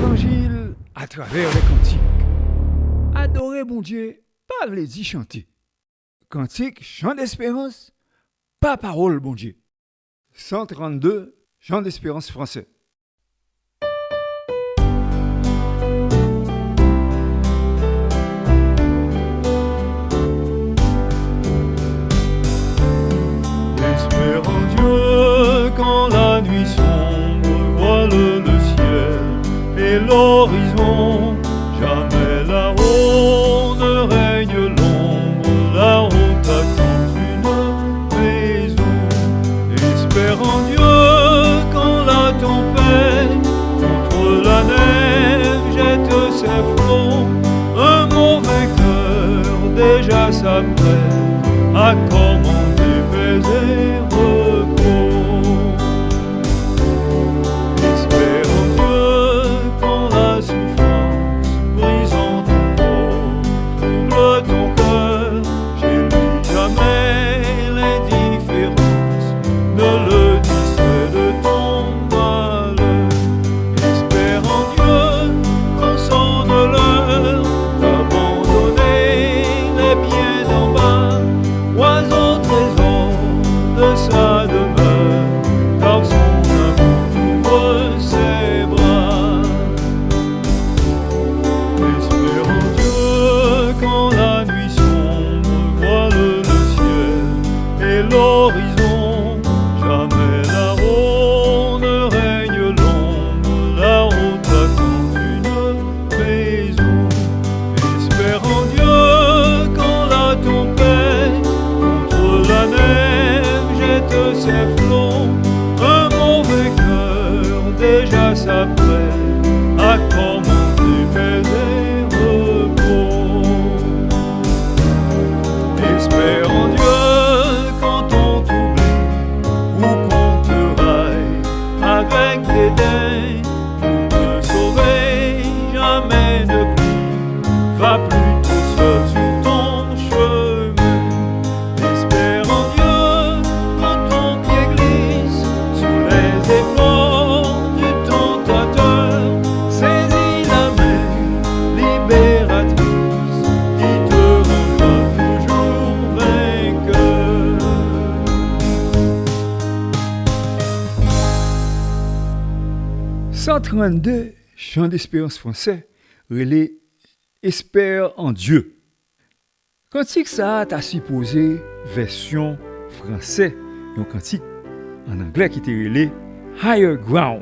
l'évangile à travers les cantiques. Adorer mon Dieu, pas veut dire chanter. Cantique, chant d'espérance, pas parole bon Dieu. 132, chant d'espérance français. Espère en Dieu quand la nuit sombre voile le ciel et l'horizon. Jamais là-haut ne règne l'ombre, là-haut t'attend une maison. Espère en Dieu quand la tempête contre la neige jette ses flots. Un mauvais cœur déjà s'apprête à commander paix et repos. Espère en Dieu quand la souffrance brisant ton corps trouble ton cœur. Chez lui jamais l'indifférence ne le distrait de ton malheur. Espère en Dieu quand sonne l'heure d'abandonner les biens d'en bas. Oiseau trésor de sa demeure, car son amour ouvre ses bras. Espère en Dieu quand la nuit sombre voile le ciel et l'horizon. Jamais là-haut ne règne l'ombre, là-haut t'attend une maison. Espère en Dieu quand la tempête contre la neige jette ses flots. Un mauvais cœur déjà s'apprête à commander paix et repos. Espère en Dieu quand on t'oublie ou qu'on te raille avec dédain. Pour te sauver, jamais ne prie, va plutôt seul sur ton chemin. Espère en Dieu quand ton pied glisse sous les efforts du tentateur. Saisis la main libératrice qui te rendra toujours vainqueur. 132, chant d'espérance français, relais Espère en Dieu. Cantique ça t'a supposé version français, un cantique en anglais qui était relais Higher Ground.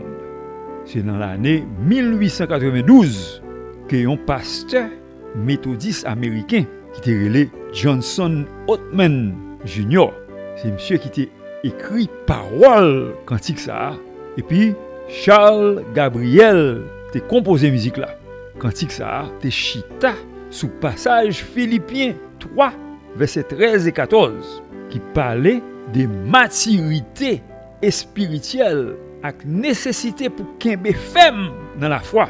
C'est dans l'année 1892 que un pasteur méthodiste américain qui était relais Johnson Oatman Jr. C'est monsieur qui était écrit parole cantique ça. Et puis Charles Gabriel t'a composé musique là. Cantique ça t'a chita sous passage Philippiens 3 versets 13 et 14 qui parlait de maturité spirituelle avec nécessité pour kembe ferme dans la foi.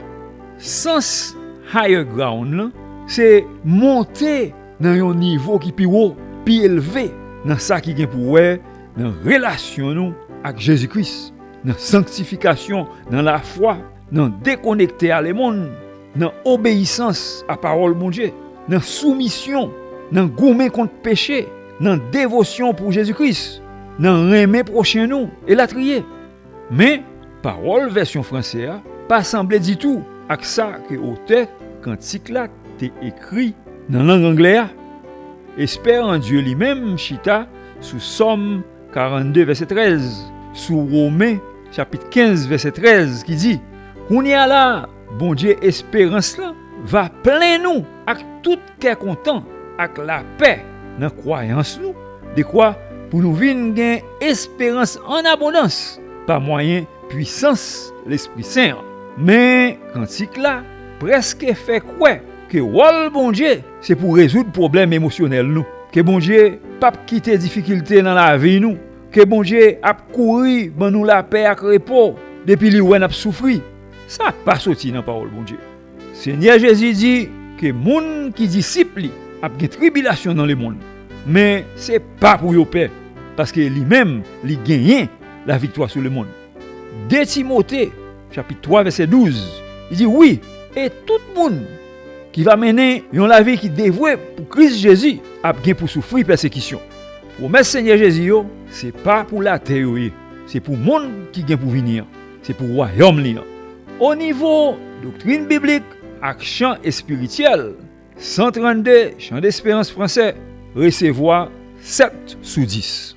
Sens higher ground là, c'est monter dans un niveau qui plus haut, plus élevé dans ça qui gagne pour dans relation nous avec Jésus-Christ, dans sanctification, dans la foi, dans déconnecter à le monde, dans obéissance à parole mon Dieu, dans soumission, dans gourmet contre péché, dans dévotion pour Jésus-Christ, dans aimer prochain nous et la trier. Mais parole version française pas semblé du tout avec ça que auteur cantique là t'est écrit dans langue anglaise. Espère en Dieu lui-même chita sous Somme 42 verset 13, sous Romains chapitre 15 verset 13 qui dit qu'on y a là bon Dieu espérance là va plein nous avec tout cœur content avec la paix dans croyance nous de quoi pour nous vinn gain espérance en abondance par moyen puissance l'Esprit Saint. Mais cantique là presque fait quoi que wol bon Dieu c'est pour résoudre problème émotionnel nous, que bon Dieu pas quitter difficulté dans la vie nous, que bon Dieu a courir ban nous la paix ak repos depuis li ou n'a souffri. Ça pas sorti dans parole bon Dieu. Seigneur Jésus dit que moun qui disciple a gen tribulation dans le monde. Mais c'est pas pour yo paix parce que lui-même li gagne la victoire sur le monde. 2 Timothée chapitre 3 verset 12 Il dit oui, et tout le monde qui va mener la vie qui dévouée pour Christ Jésus a bien pour souffrir persécution. Promesse Seigneur Jésus, c'est pas pour la terre, c'est pour le monde qui vient pour venir, c'est pour le royaume. Au niveau doctrine biblique, action et spirituel, 132 Chant d'Espérance français, recevoir 7/10.